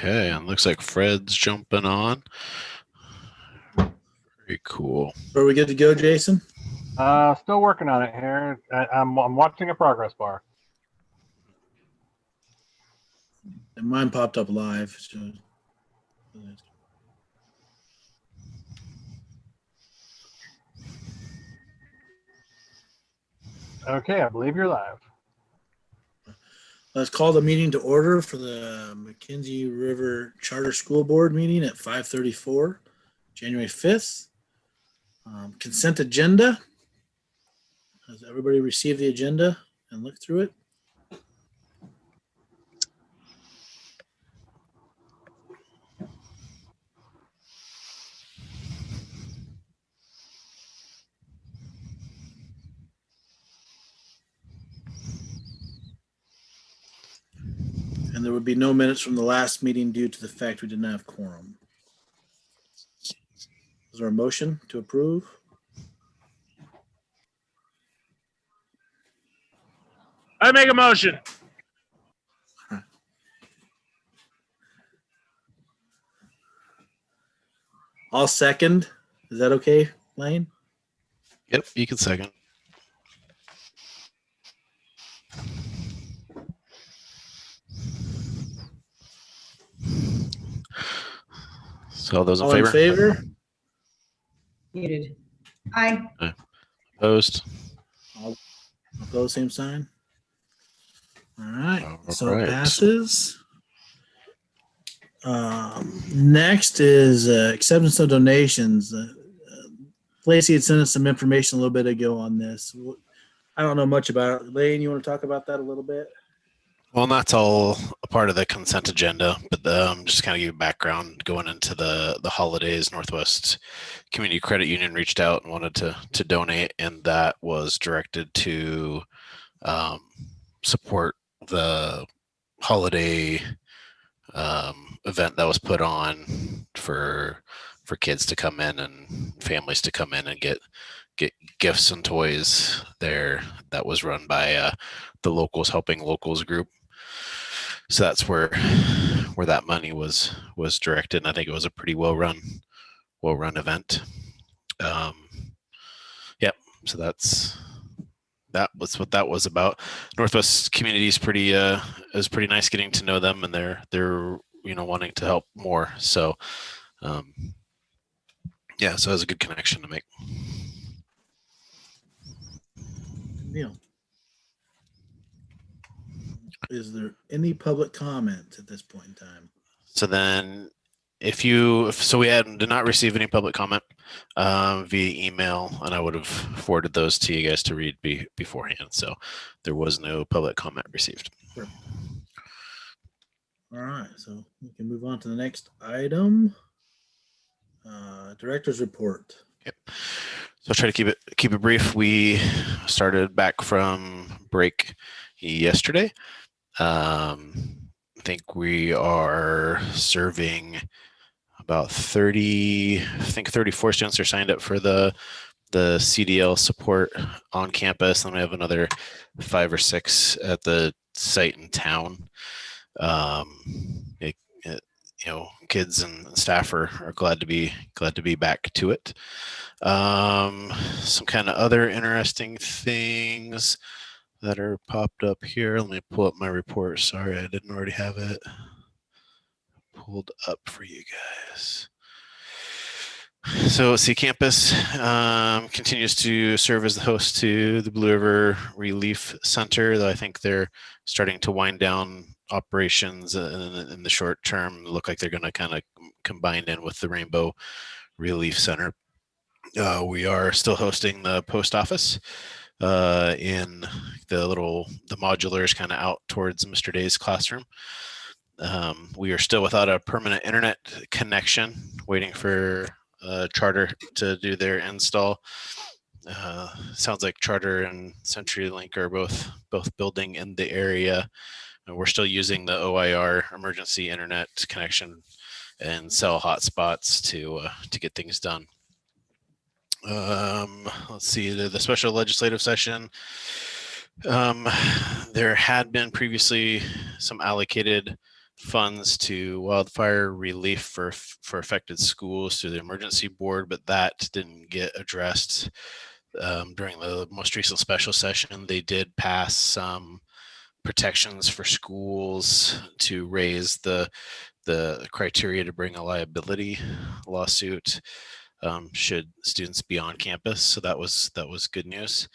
Okay, and looks like Fred's jumping on. Very cool. Are we good to go, Jason? Still working on it here. I'm watching a progress bar. And mine popped up live. So. Okay, I believe you're live. Let's call the meeting to order for the McKenzie River Charter School Board meeting at 5:34, January 5th. Consent agenda. Has everybody received the agenda and looked through it? And there would be no minutes from the last meeting due to the fact we didn't have quorum. Is there a motion to approve? I make a motion. I'll second. Is that okay, Lane? Yep, you can second. So those in All favor? in favor? Muted. Aye. Opposed? All opposed, same sign. All right, All so right. it passes. Next is acceptance of donations. Lacey had sent us some information a little bit ago on this. I don't know much about it. Lane, you want to talk about that a little bit? Well, that's all a part of the consent agenda, but just kind of give you background going into the holidays. Northwest Community Credit Union reached out and wanted to donate, and that was directed to support the holiday event that was put on for kids to come in and families to come in and get gifts and toys there. That was run by the Locals Helping Locals group. So that's where that money was directed, and I think it was a pretty well run event. Yep. So that was what that was about. Northwest community is pretty nice getting to know them, and they're wanting to help more. So yeah, so it was a good connection to make. Good deal. Is there any public comment at this point in time? So then we did not receive any public comment via email, and I would have forwarded those to you guys to read beforehand. So there was no public comment received. Sure. All right, so we can move on to the next item. Director's report. Yep. So I'll try to keep it brief. We started back from break yesterday. I think we are serving about 34 students are signed up for the CDL support on campus, and we have another 5 or 6 at the site in town. Kids and staff are glad to be back to it. Some kind of other interesting things that are popped up here. Let me pull up my report. Sorry, I didn't already have it pulled up for you guys. So Campus continues to serve as the host to the Blue River Relief Center, though I think they're starting to wind down operations in the short term. Look like they're going to kind of combine in with the Rainbow Relief Center. We are still hosting the post office in the modulars kind of out towards Mr. Day's classroom. We are still without a permanent internet connection, waiting for Charter to do their install. Sounds like Charter and CenturyLink are both building in the area. And we're still using the OIR emergency internet connection and cell hotspots to get things done. Let's see, the special legislative session. There had been previously some allocated funds to wildfire relief for affected schools through the emergency board, but that didn't get addressed during the most recent special session. They did pass some protections for schools to raise the criteria to bring a liability lawsuit should students be on campus. So that was good news.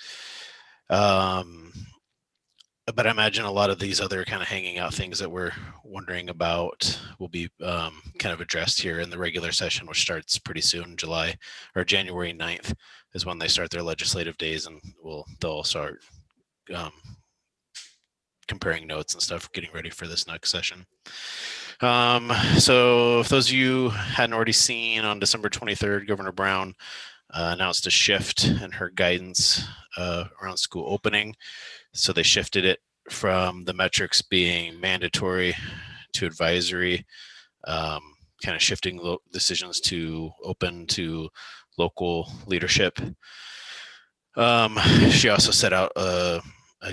But I imagine a lot of these other kind of hanging out things that we're wondering about will be kind of addressed here in the regular session, which starts pretty soon. July or January 9th is when they start their legislative days, and they'll start comparing notes and stuff, getting ready for this next session. So if those of you hadn't already seen, on December 23rd, Governor Brown announced a shift in her guidance around school opening. So they shifted it from the metrics being mandatory to advisory, kind of shifting decisions to open to local leadership. She also set out a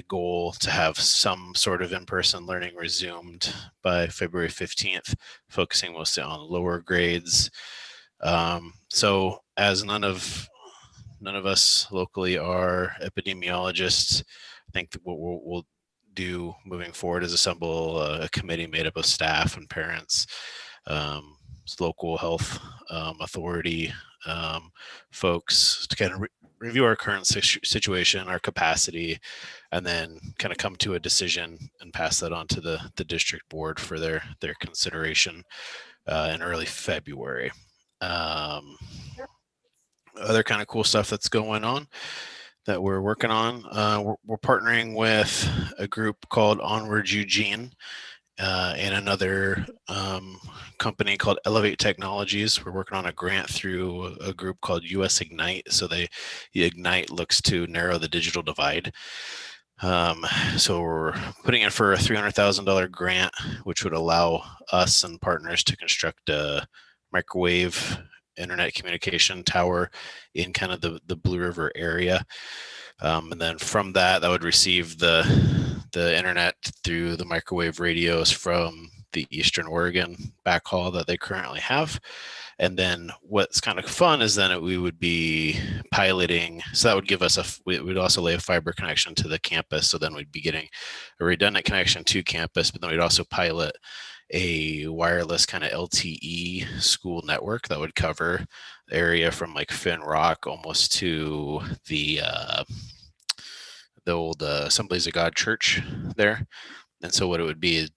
goal to have some sort of in-person learning resumed by February 15th, focusing mostly on lower grades. So as none of us locally are epidemiologists, I think that what we'll do moving forward is assemble a committee made up of staff and parents, local health authority folks, to kind of review our current situation, our capacity, and then kind of come to a decision and pass that on to the district board for their consideration in early February. Other kind of cool stuff that's going on that we're working on. We're partnering with a group called Onward Eugene and another company called Elevate Technologies. We're working on a grant through a group called US Ignite. So the Ignite looks to narrow the digital divide. So we're putting in for a $300,000 grant, which would allow us and partners to construct a microwave internet communication tower in kind of the Blue River area. And then from that would receive the internet through the microwave radios from the Eastern Oregon backhaul that they currently have. And then what's kind of fun is then we would be piloting. So that would give us we'd also lay a fiber connection to the campus. So then we'd be getting a redundant connection to campus, but then we'd also pilot a wireless kind of LTE school network that would cover the area from like Finn Rock almost to the old Assemblies of God Church there. And so what it would be,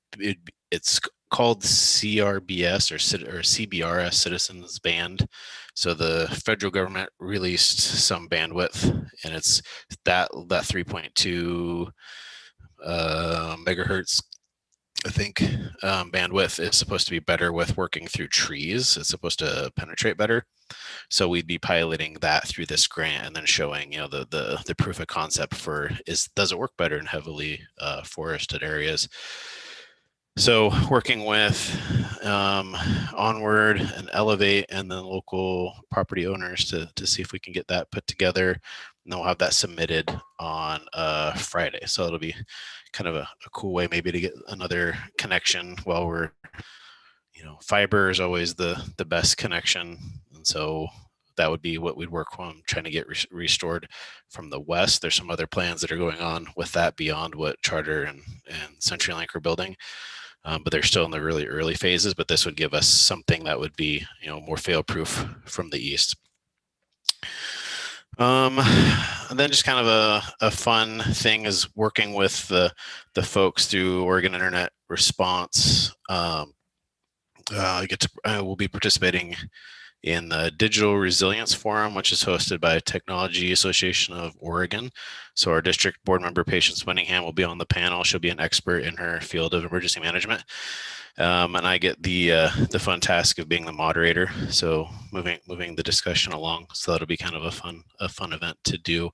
it's called CRBS or CBRS, Citizens Band. So the federal government released some bandwidth, and it's that 3.2 megahertz, I think, bandwidth is supposed to be better with working through trees. It's supposed to penetrate better. So we'd be piloting that through this grant and then showing, the proof of concept for does it work better in heavily forested areas. So working with Onward and Elevate and then local property owners to see if we can get that put together. And then we'll have that submitted on Friday. So it'll be kind of a cool way maybe to get another connection while we're, fiber is always the best connection. And so that would be what we'd work on, trying to get restored from the west. There's some other plans that are going on with that beyond what Charter and CenturyLink are building. But they're still in the really early phases, but this would give us something that would be, more fail-proof from the east. And then just kind of a fun thing is working with the folks through Oregon Internet Response. We'll be participating in the Digital Resilience Forum, which is hosted by Technology Association of Oregon. So our district board member, Patience Winningham, will be on the panel. She'll be an expert in her field of emergency management. And I get the fun task of being the moderator. So moving the discussion along. So that'll be kind of a fun event to do.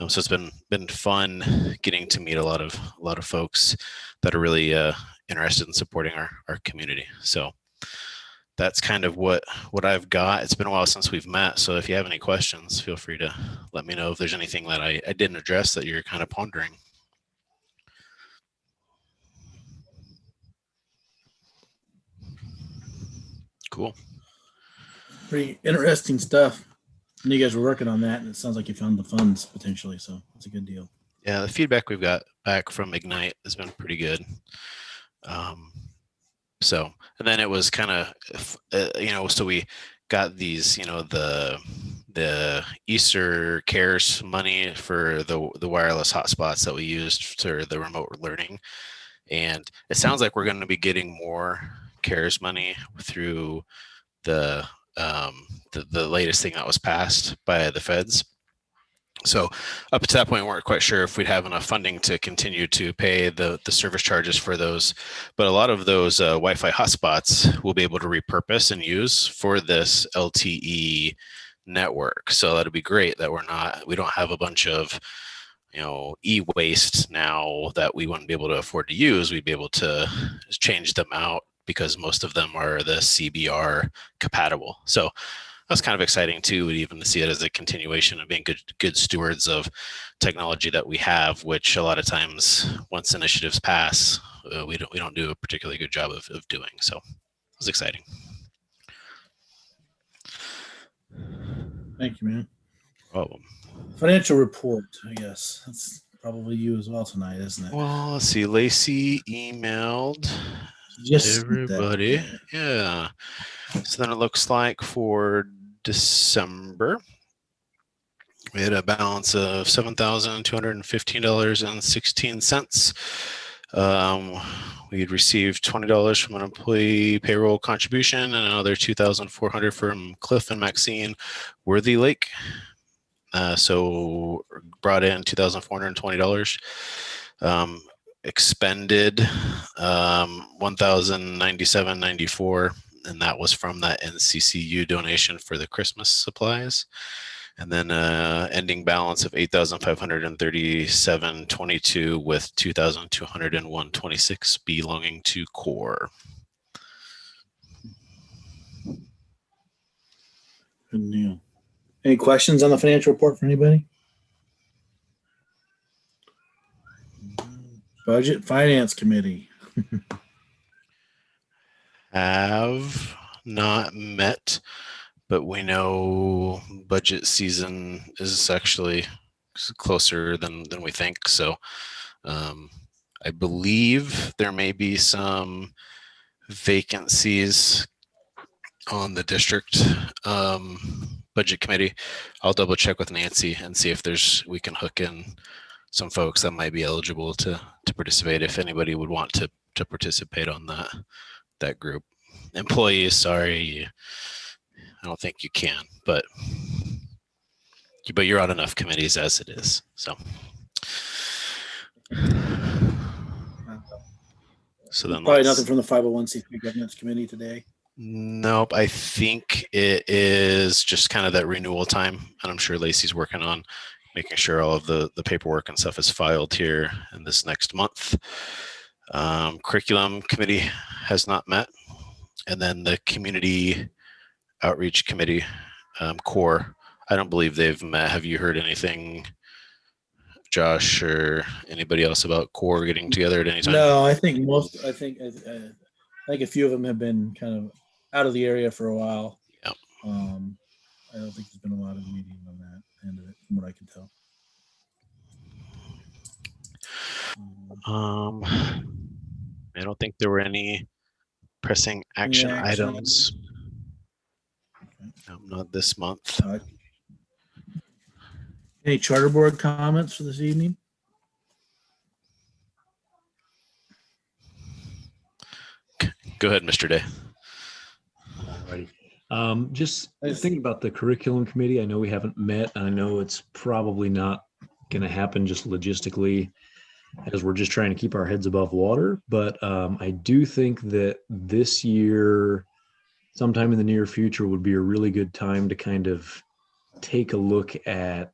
So it's been fun getting to meet a lot of folks that are really interested in supporting our community. So that's kind of what I've got. It's been a while since we've met. So if you have any questions, feel free to let me know if there's anything that I didn't address that you're kind of pondering. Cool. Pretty interesting stuff. And you guys were working on that, and it sounds like you found the funds potentially, so it's a good deal. Yeah, the feedback we've got back from Ignite has been pretty good. So, and then it was kind of, so we got these, the Easter Cares money for the wireless hotspots that we used for the remote learning. And it sounds like we're going to be getting more CARES money through the latest thing that was passed by the feds. So up to that point, we weren't quite sure if we'd have enough funding to continue to pay the service charges for those. But a lot of those Wi-Fi hotspots we'll be able to repurpose and use for this LTE network. So that'd be great that we don't have a bunch of e-waste now that we wouldn't be able to afford to use. We'd be able to change them out because most of them are the CBR compatible. So that's kind of exciting too, even to see it as a continuation of being good stewards of technology that we have, which a lot of times once initiatives pass, we don't do a particularly good job of doing. So it was exciting. Thank you, man. Problem. Financial report, I guess. That's probably you as well tonight, isn't it? Well, let's see. Lacey emailed everybody. Yeah. So then it looks like for December, we had a balance of $7,215.16. We had received $20 from an employee payroll contribution and another $2,400 from Cliff and Maxine Worthy Lake. So brought in $2,420. Expended $1,097.94, and that was from that NCCU donation for the Christmas supplies. And then ending balance of $8,537.22 with $2,201.26 belonging to core. Good deal. Any questions on the financial report for anybody? Budget Finance Committee. Have not met, but we know budget season is actually closer than we think. So I believe there may be some vacancies on the district budget committee. I'll double check with Nancy and see if we can hook in some folks that might be eligible to participate if anybody would want to participate on that group. Employees, sorry, I don't think you can, but you're on enough committees as it is. So then Probably nothing from the 501c3 governance committee today. Nope, I think it is just kind of that renewal time, and I'm sure Lacey's working on making sure all of the paperwork and stuff is filed here in this next month. Curriculum committee has not met, and then the community outreach committee, core, I don't believe they've met. Have you heard anything, Josh, or anybody else about core getting together at any time? No, I think I think a few of them have been kind of out of the area for a while. Yep. I don't think there's been a lot of meeting on that end of it, from what I can tell. I don't think there were any pressing action items. Okay. Not this month. Any charter board comments for this evening? Go ahead, Mr. Day. Alrighty. Just thinking about the curriculum committee. I know we haven't met. I know it's probably not going to happen just logistically, as we're just trying to keep our heads above water. But I do think that this year, sometime in the near future, would be a really good time to kind of take a look at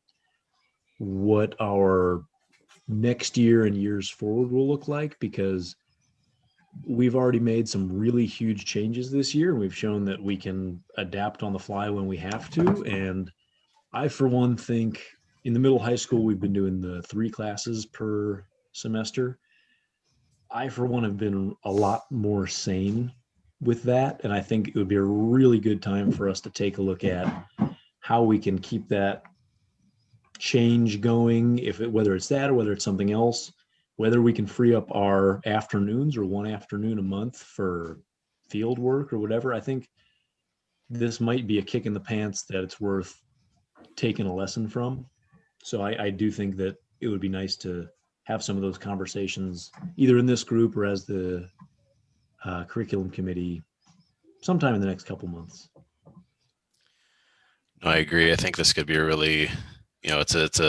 what our next year and years forward will look like, because we've already made some really huge changes this year. We've shown that we can adapt on the fly when we have to. And I, for one, think in the middle high school, we've been doing the 3 classes per semester. I, for one, have been a lot more sane with that. And I think it would be a really good time for us to take a look at how we can keep that change going, whether it's that or whether it's something else, whether we can free up our afternoons or one afternoon a month for field work or whatever. I think this might be a kick in the pants that it's worth taking a lesson from. So I do think that it would be nice to have some of those conversations either in this group or as the curriculum committee sometime in the next couple months. I agree. I think this could be a really, it's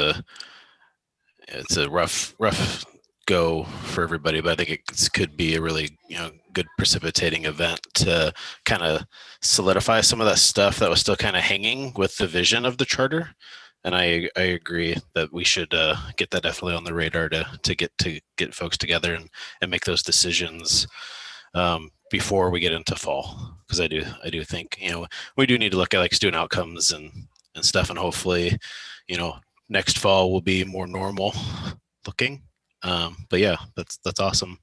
a rough go for everybody, but I think it could be a really, good precipitating event to kind of solidify some of that stuff that was still kind of hanging with the vision of the charter. And I agree that we should get that definitely on the radar to get folks together and make those decisions before we get into fall, because I do think we do need to look at like student outcomes and stuff, and hopefully next fall will be more normal looking. But yeah, that's awesome.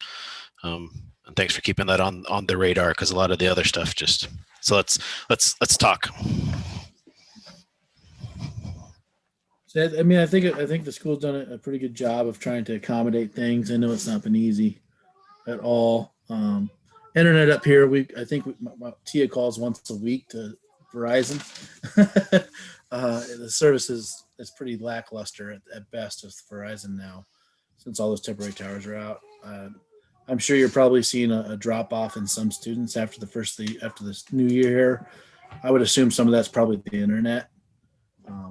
And thanks for keeping that on the radar, because a lot of the other stuff just, so let's talk. So, I mean, I think the school's done a pretty good job of trying to accommodate things. I know it's not been easy at all. Internet up here, I think Tia calls once a week to Verizon. The service is pretty lackluster at best with Verizon now, since all those temporary towers are out. I'm sure you're probably seeing a drop off in some students after this new year here. I would assume some of that's probably the internet.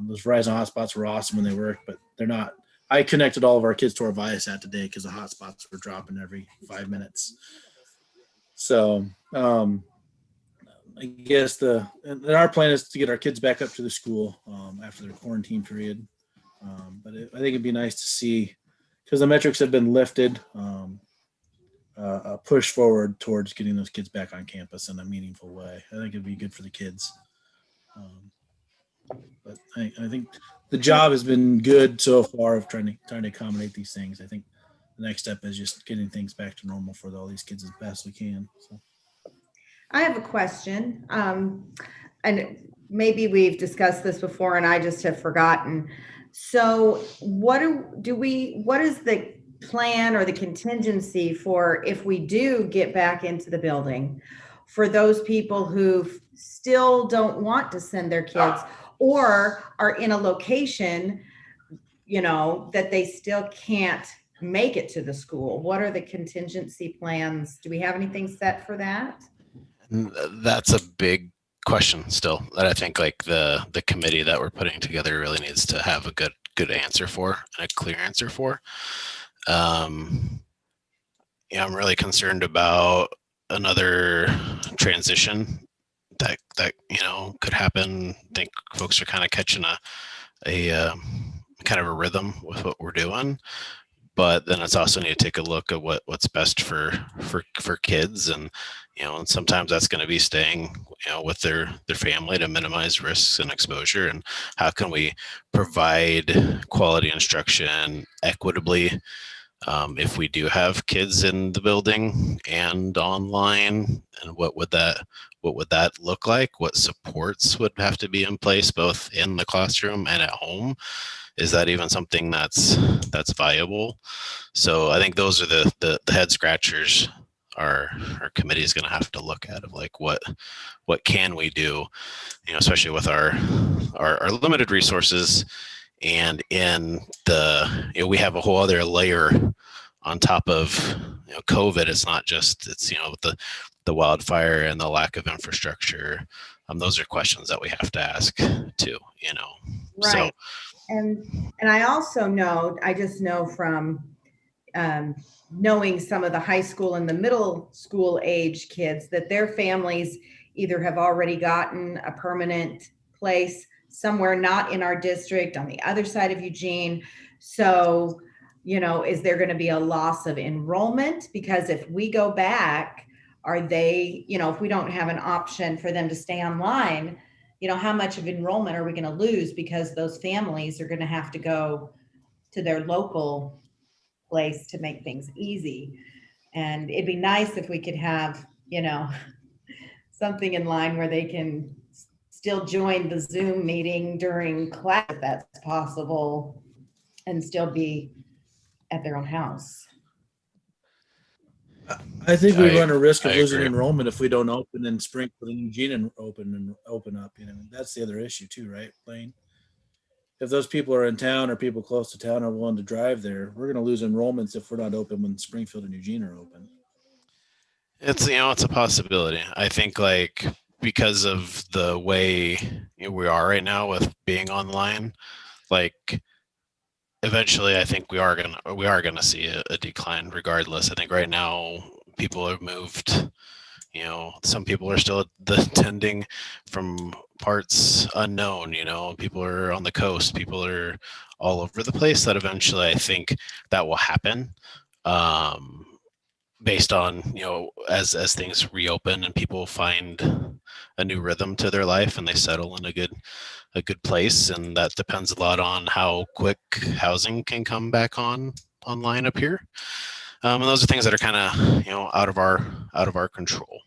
Those Verizon hotspots were awesome when they worked, but they're not. I connected all of our kids to our Viasat today because the hotspots were dropping every 5 minutes. So I guess our plan is to get our kids back up to the school after their quarantine period. But I think it'd be nice to see, because the metrics have been lifted, a push forward towards getting those kids back on campus in a meaningful way. I think it'd be good for the kids. But I think the job has been good so far of trying to accommodate these things. I think the next step is just getting things back to normal for all these kids as best we can. So. I have a question. And maybe we've discussed this before and I just have forgotten. So what is the plan or the contingency for if we do get back into the building for those people who still don't want to send their kids or are in a location, that they still can't make it to the school? What are the contingency plans? Do we have anything set for that? That's a big question still that I think like the committee that we're putting together really needs to have a good answer for and a clear answer for. I'm really concerned about another transition that could happen. I think folks are kind of catching a kind of a rhythm with what we're doing, but then it's also need to take a look at what's best for kids, and and sometimes that's going to be staying with their family to minimize risks and exposure, and how can we provide quality instruction equitably if we do have kids in the building and online, and what would that look like? What supports would have to be in place both in the classroom and at home? Is that even something that's viable? So I think those are the head scratchers our committee is going to have to look at, of like what can we do, especially with our limited resources. And in we have a whole other layer on top of COVID. It's not just the wildfire and the lack of infrastructure. Those are questions that we have to ask too. Right. So, and I also know, I just know from knowing some of the high school and the middle school age kids that their families either have already gotten a permanent place somewhere not in our district on the other side of Eugene. So, is there going to be a loss of enrollment? Because if we go back, are they, if we don't have an option for them to stay online, how much of enrollment are we going to lose because those families are going to have to go to their local place to make things easy? And it'd be nice if we could have, something in line where they can still join the Zoom meeting during class if that's possible and still be at their own house. I think we run a risk of I losing agree. enrollment if we don't open and Springfield and Eugene and open up. You know, that's the other issue too, right, Blaine? If those people are in town or people close to town are willing to drive there, we're going to lose enrollments if we're not open when Springfield and Eugene are open. It's it's a possibility. I think like because of the way we are right now with being online, like eventually I think we are gonna see a decline regardless. I think right now people have moved. Some people are still attending from parts unknown. People are on the coast. People are all over the place. That eventually I think that will happen. Based on as things reopen and people find a new rhythm to their life and they settle in a good place, and that depends a lot on how quick housing can come back online up here, and those are things that are kind of out of our control.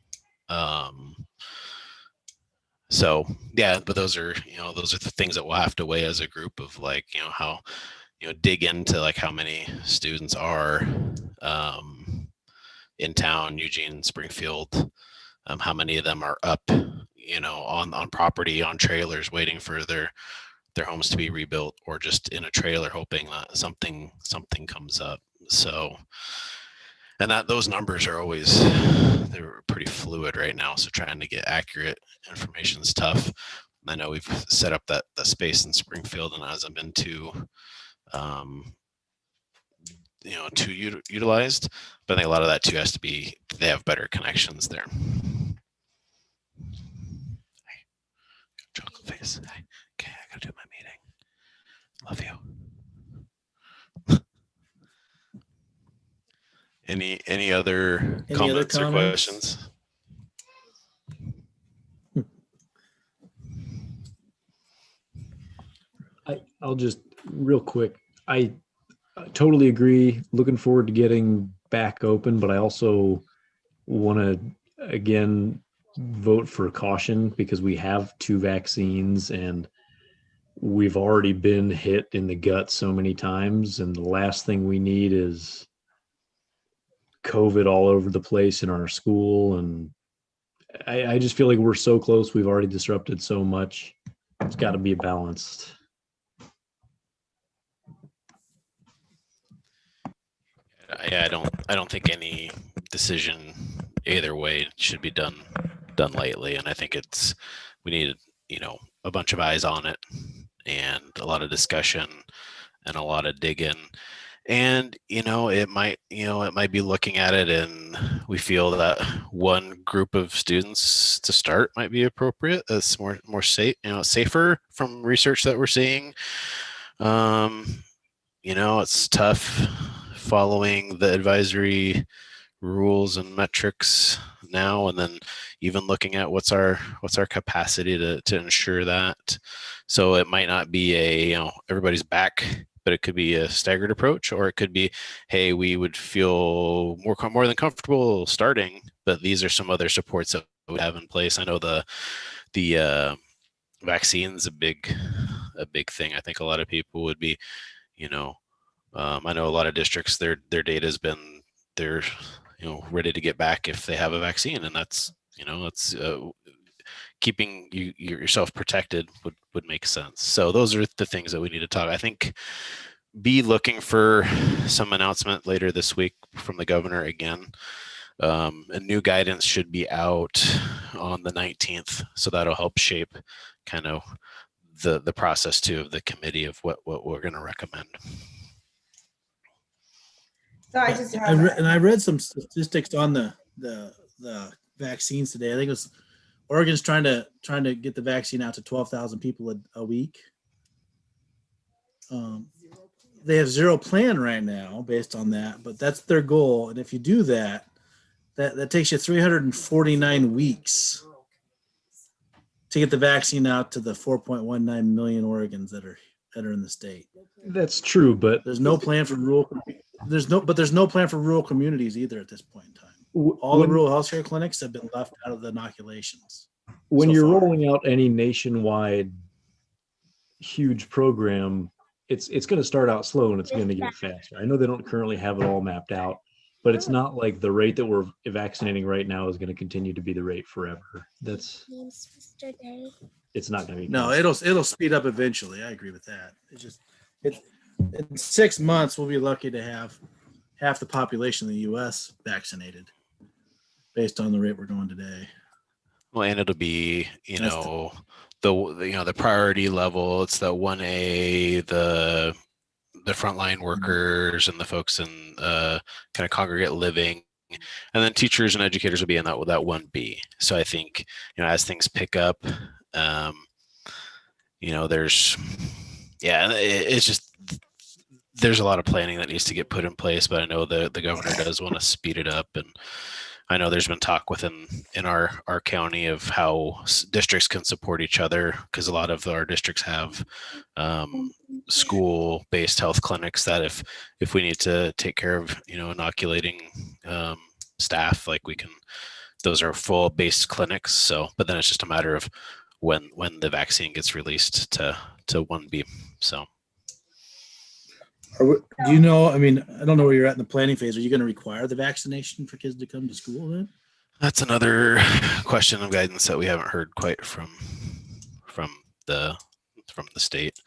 So yeah, but those are the things that we'll have to weigh as a group of like how dig into like how many students are in town, Eugene, Springfield, how many of them are up, on property, on trailers, waiting for their homes to be rebuilt, or just in a trailer hoping that something comes up. So, and that those numbers are always, they're pretty fluid right now. So trying to get accurate information is tough. I know we've set up that space in Springfield and hasn't been too utilized, but I think a lot of that too has to be they have better connections there. Chocolate face. Okay, I gotta do my meeting. Love you. Any other comments or questions? I'll just real quick. I totally agree. Looking forward to getting back open, but I also want to again vote for caution because we have 2 vaccines and we've already been hit in the gut so many times, and the last thing we need is COVID all over the place in our school. And I just feel like we're so close. We've already disrupted so much. It's got to be balanced. Yeah, I don't think any decision either way should be done lightly, and I think we need a bunch of eyes on it and a lot of discussion and a lot of digging. And it might be looking at it and we feel that one group of students to start might be appropriate. That's more safe, safer from research that we're seeing. It's tough following the advisory rules and metrics now, and then even looking at what's our capacity to ensure that. So it might not be everybody's back, but it could be a staggered approach, or it could be, hey, we would feel more than comfortable starting, but these are some other supports that we have in place. I know the vaccine's a big thing. I think a lot of people would be, I know a lot of districts, their data has been, they're ready to get back if they have a vaccine, and that's keeping yourself protected would make sense. So those are the things that we need to talk. I think be looking for some announcement later this week from the governor again. And new guidance should be out on the 19th, so that'll help shape kind of the process too of the committee of what we're going to recommend. So I just have, I read some statistics on the vaccines today. I think it was Oregon's trying to get the vaccine out to 12,000 people a week. They have zero plan right now based on that, but that's their goal. And if you do that takes you 349 weeks to get the vaccine out to the 4.19 million Oregons that are in the state. That's true, but there's no plan for rural. There's no plan for rural communities either at this point in time. All the When- rural healthcare clinics have been left out of the inoculations. when so you're far. rolling out any nationwide huge program, it's going to start out slow and it's going to get faster. I know they don't currently have it all mapped out, but it's not like the rate that we're vaccinating right now is going to continue to be the rate forever. It's not going to be. No, it'll speed up eventually. I agree with that. In 6 months we'll be lucky to have half the population in the U.S. vaccinated, based on the rate we're going today. Well, and it'll be, That's the priority level. It's the 1A, the frontline workers and the folks in kind of congregate living, and then teachers and educators will be in that 1B. So I think, as things pick up, it's just, there's a lot of planning that needs to get put in place, but I know the governor does want to speed it up. And I know there's been talk in our county of how districts can support each other, because a lot of our districts have school-based health clinics that if we need to take care of inoculating staff, like we can, those are full based clinics. So, but then it's just a matter of when the vaccine gets released to 1B. So. Do you know? I mean, I don't know where you're at in the planning phase. Are you going to require the vaccination for kids to come to school then? That's another question of guidance that we haven't heard quite from the state.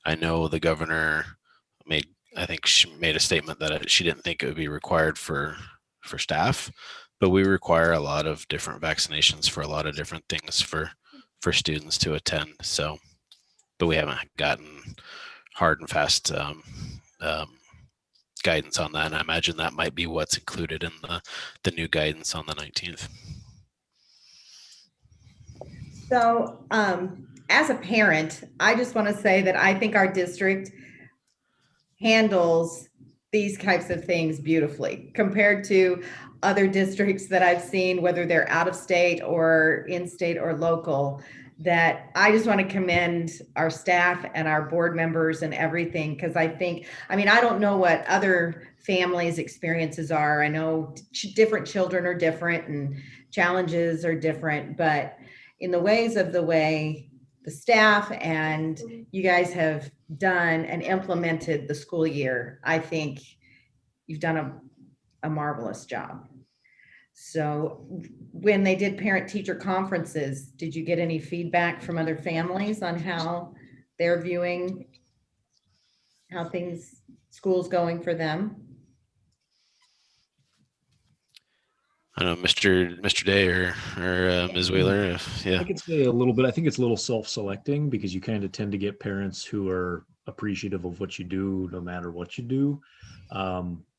I know the governor she made a statement that she didn't think it would be required for staff, but we require a lot of different vaccinations for a lot of different things for students to attend. So, but we haven't gotten hard and fast guidance on that, and I imagine that might be what's included in the new guidance on the 19th. So, as a parent, I just want to say that I think our district handles these types of things beautifully compared to other districts that I've seen, whether they're out of state or in state or local. That I just want to commend our staff and our board members and everything, because I don't know what other families' experiences are. I know different children are different and challenges are different, but in the ways of the way the staff and you guys have done and implemented the school year, I think you've done a marvelous job. So when they did parent-teacher conferences, did you get any feedback from other families on how they're viewing how school's going for them? I don't know, Mr. Day or Ms. Wheeler. Yeah. I could say a little bit. I think it's a little self-selecting because you kind of tend to get parents who are appreciative of what you do, no matter what you do.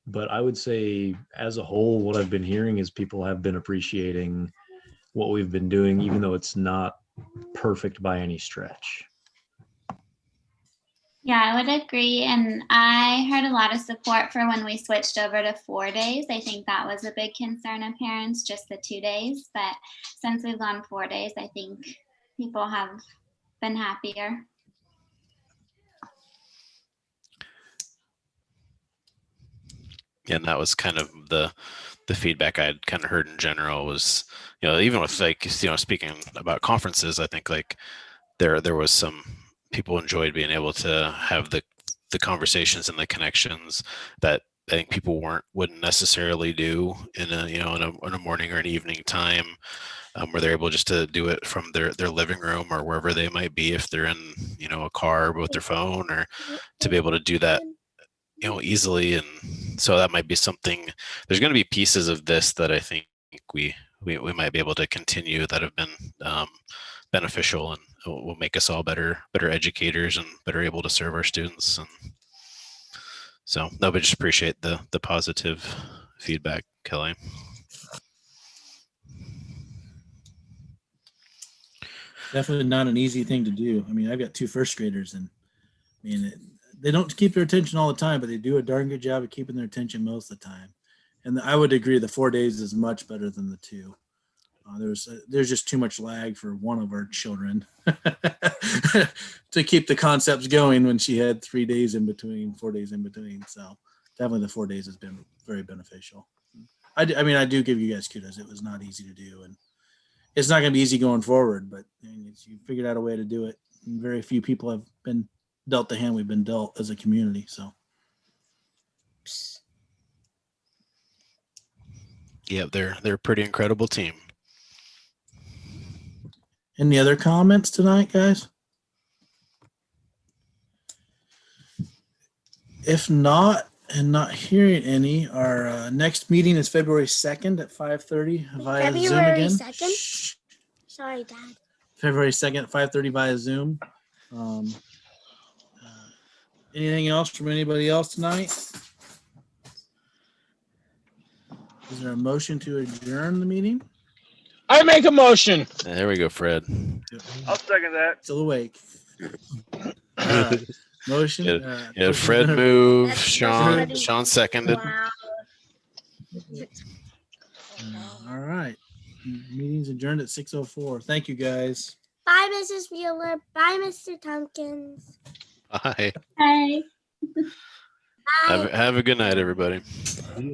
But I would say as a whole, what I've been hearing is people have been appreciating what we've been doing, even though it's not perfect by any stretch. Yeah, I would agree. And I heard a lot of support for when we switched over to 4 days. I think that was a big concern of parents, just the 2 days. But since we've gone 4 days, I think people have been happier. And that was kind of the feedback I'd kind of heard in general was, even with speaking about conferences, I think like there was some people enjoyed being able to have the conversations and the connections that I think people wouldn't necessarily do in a morning or an evening time, where they're able just to do it from their living room or wherever they might be, if they're in a car with their phone, or to be able to do that easily. And so that might be something. There's going to be pieces of this that I think we might be able to continue that have been beneficial and will make us all better educators and better able to serve our students. And so no, but just appreciate the positive feedback, Kelly. Definitely not an easy thing to do. I mean, I've got 2 first graders, and they don't keep their attention all the time, but they do a darn good job of keeping their attention most of the time. And I would agree the 4 days is much better than the 2. There's just too much lag for one of our children to keep the concepts going when she had 3 days in between, 4 days in between. So definitely the 4 days has been very beneficial. I mean, I do give you guys kudos. It was not easy to do, and it's not going to be easy going forward. But I mean, you figured out a way to do it. And very few people have been dealt the hand we've been dealt as a community. So Yeah, they're a pretty incredible team. any other comments tonight, guys? If not, and not hearing any, our next meeting is February 2nd at 5:30 via Zoom February again. 2nd? Shh. Sorry, Dad. February 2nd at 5:30 via Zoom. Anything else from anybody else tonight? Is there a motion to adjourn the meeting? I make a motion. There we go, Fred. I'll second that. Still awake. Motion. Yeah, motion Fred to- moved. That's Sean already- seconded. Wow. All right. Meeting's adjourned at 6:04. Thank you, guys. Bye, Mrs. Wheeler. Bye, Mr. Tompkins. Bye. Hi. Bye. Have a good night, everybody.